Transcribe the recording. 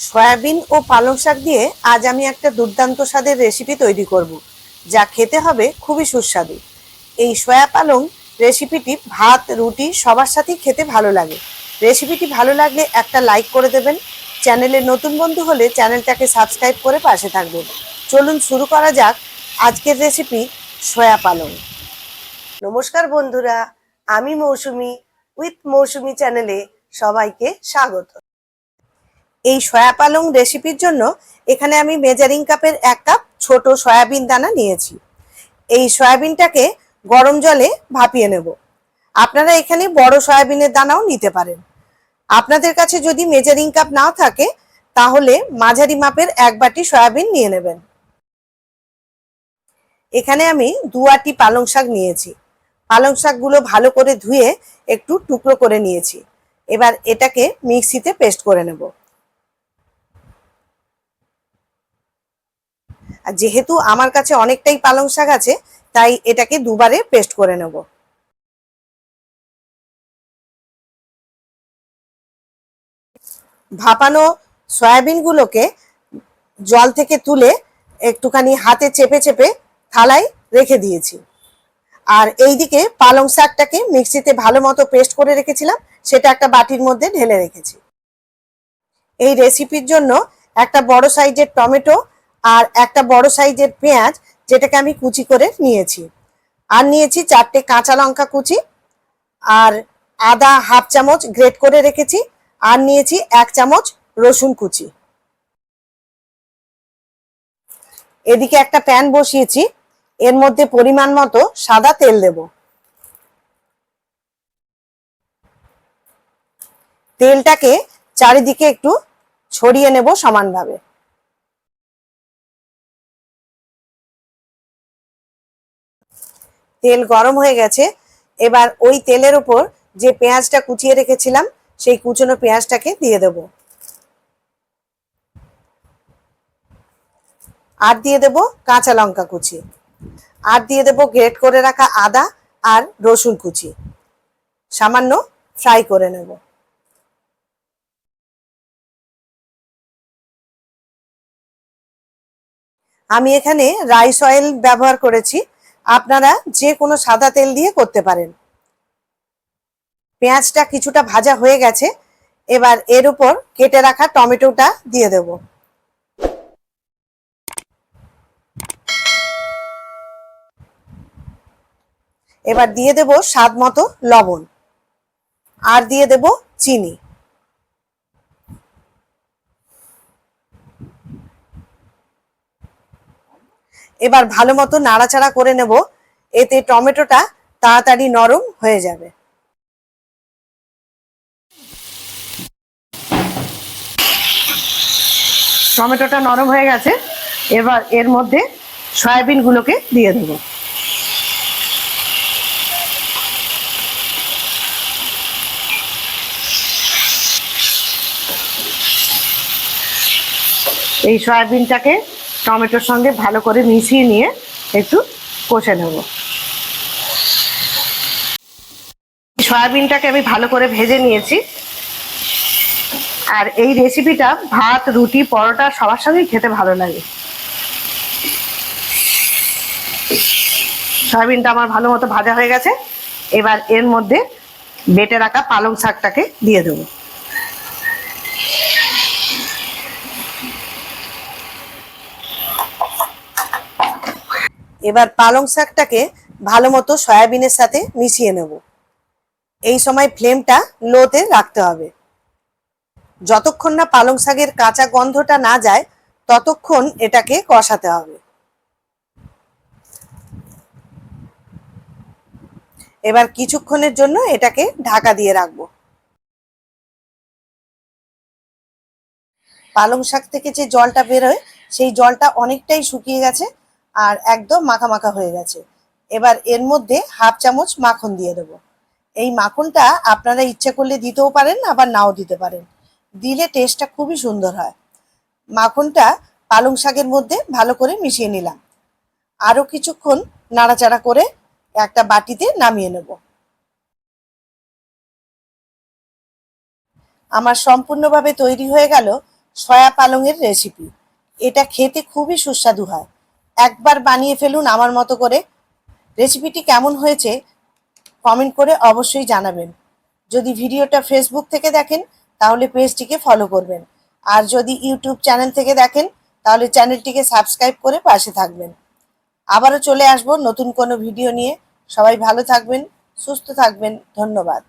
Soybean ও পালং শাক দিয়ে আজ আমি একটা দুর্দান্ত স্বাদের রেসিপি তৈরি করব, যা খেতে হবে খুবই সুস্বাদু। এই সয়া পালং রেসিপিটি ভাত, রুটি সবার সাথেই খেতে ভালো লাগে। রেসিপিটি ভালো লাগলে একটা লাইক করে দেবেন। চ্যানেলের নতুন বন্ধু হলে চ্যানেলটাকে সাবস্ক্রাইব করে পাশে থাকবেন। চলুন শুরু করা যাক আজকের রেসিপি, সয়া পালং। নমস্কার বন্ধুরা, আমি মৌসুমি উইথ মৌসুমি চ্যানেলে সবাইকে স্বাগত। এই সয়া পালং রেসিপির জন্য এখানে আমি মেজারিং কাপের 1 কাপ ছোট সয়াবিন দানা নিয়েছি। এই সয়াবিনটাকে গরম জলে ভাপিয়ে নেব। আপনারা এখানে বড় সয়াবিনের দানাও নিতে পারেন। আপনাদের কাছে যদি মেজারিং কাপ না থাকে তাহলে মাঝারি মাপের 1 বাটি সয়াবিন নিয়ে নেবেন। এখানে আমি 2 আটি পালং শাক নিয়েছি। পালং শাকগুলো ভালো করে ধুয়ে একটু টুকরো করে নিয়েছি। এবার এটাকে মিক্সিতে পেস্ট করে নেব। আর যেহেতু আমার কাছে অনেকটাই পালং শাক আছে, তাই এটাকে দুবারে পেস্ট করে নেব। ভাপানো সয়াবিনগুলোকে জল থেকে তুলে একটুখানি হাতে চেপে চেপে থালায় রেখে দিয়েছি। আর এইদিকে পালং শাকটাকে মিক্সিতে ভালো মতো পেস্ট করে রেখেছিলাম, সেটা একটা বাটির মধ্যে ঢেলে রেখেছি। এই রেসিপির জন্য একটা বড় সাইজের টমেটো আর একটা বড় সাইজের পেঁয়াজ, যেটাকে আমি কুচি করে নিয়েছি। আর নিয়েছি 4টে কাঁচা লঙ্কা কুচি, আর আদা হাফ চামচ গ্রেট করে রেখেছি, আর নিয়েছি 1 চামচ রসুন কুচি। এদিকে একটা প্যান বসিয়েছি, এর মধ্যে পরিমাণ মতো সাদা তেল দেব। তেলটাকে চারিদিকে একটু ছড়িয়ে নেব সমানভাবে। তেল গরম হয়ে গেছে। এবার ওই তেলের উপর যে পেঁয়াজটা কুচিয়ে রেখেছিলাম, সেই কুচনো পেঁয়াজটাকে দিয়ে দেব। আর দিয়ে দেব কাঁচা লঙ্কা কুচি, আর দিয়ে দেব গ্রেট করে রাখা আদা আর রসুন কুচি। সামান্য ফ্রাই করে নেব। আমি এখানে রাইস অয়েল ব্যবহার করেছি, আপনারা যে কোনো সাদা তেল দিয়ে করতে পারেন। পেঁয়াজটা কিছুটা ভাজা হয়ে গেছে। এবার এর উপর কেটে রাখা টমেটোটা দিয়ে দেব। এবার দিয়ে দেব স্বাদ মতো লবণ, আর দিয়ে দেব চিনি। এবার ভালো মতো নাড়াচাড়া করে নেব, এতে টমেটোটা তাড়াতাড়ি নরম হয়ে যাবে। টমেটোটা নরম হয়ে গেছে। এবার এর মধ্যে সয়াবিনগুলোকে দিয়ে দেব। এই সয়াবিনটাকে টমেটোর সঙ্গে ভালো করে মিশিয়ে নিয়ে একটু কষে নেব। সয়াবিনটাকে আমি ভালো করে ভেজে নিয়েছি। আর এই রেসিপিটা ভাত, রুটি, পরোটা সবার সঙ্গেই খেতে ভালো লাগে। সয়াবিনটা আমার ভালো মতো ভাজা হয়ে গেছে। এবার এর মধ্যে বেটে রাখা পালং শাকটাকে দিয়ে দেবো। এবার পালং শাকটাকে ভালো মতো সয়াবিনের সাথে মিশিয়ে নেব। এই সময় ফ্লেমটা লোতে রাখতে হবে। যতক্ষণ না পালং শাকের কাঁচা গন্ধটা না যায়, ততক্ষণ এটাকে কষাতে হবে। এবার কিছুক্ষণের জন্য এটাকে ঢাকা দিয়ে রাখবো। পালং শাক থেকে যে জলটা বেরোয়, সেই জলটা অনেকটাই শুকিয়ে গেছে আর একদম মাখা মাখা হয়ে গেছে। এবার এর মধ্যে হাফ চামচ মাখন দিয়ে দেবো। এই মাখনটা আপনারা ইচ্ছে করলে দিতেও পারেন, আবার নাও দিতে পারেন। দিলে টেস্টটা খুবই সুন্দর হয়। মাখনটা পালং শাকের মধ্যে ভালো করে মিশিয়ে নিলাম। আরও কিছুক্ষণ নাড়াচাড়া করে একটা বাটিতে নামিয়ে নেব। আমার সম্পূর্ণভাবে তৈরি হয়ে গেল সয়া পালংয়ের রেসিপি। এটা খেতে খুবই সুস্বাদু হয়। একবার বানিয়ে ফেলুন আমার মতো করে। রেসিপিটি কেমন হয়েছে কমেন্ট করে অবশ্যই জানাবেন। যদি ভিডিওটা ফেসবুক থেকে দেখেন তাহলে পেজটিকে ফলো করবেন, আর যদি ইউটিউব চ্যানেল থেকে দেখেন তাহলে চ্যানেলটিকে সাবস্ক্রাইব করে পাশে থাকবেন। আবারও চলে আসবো নতুন কোনো ভিডিও নিয়ে। সবাই ভালো থাকবেন, সুস্থ থাকবেন। ধন্যবাদ।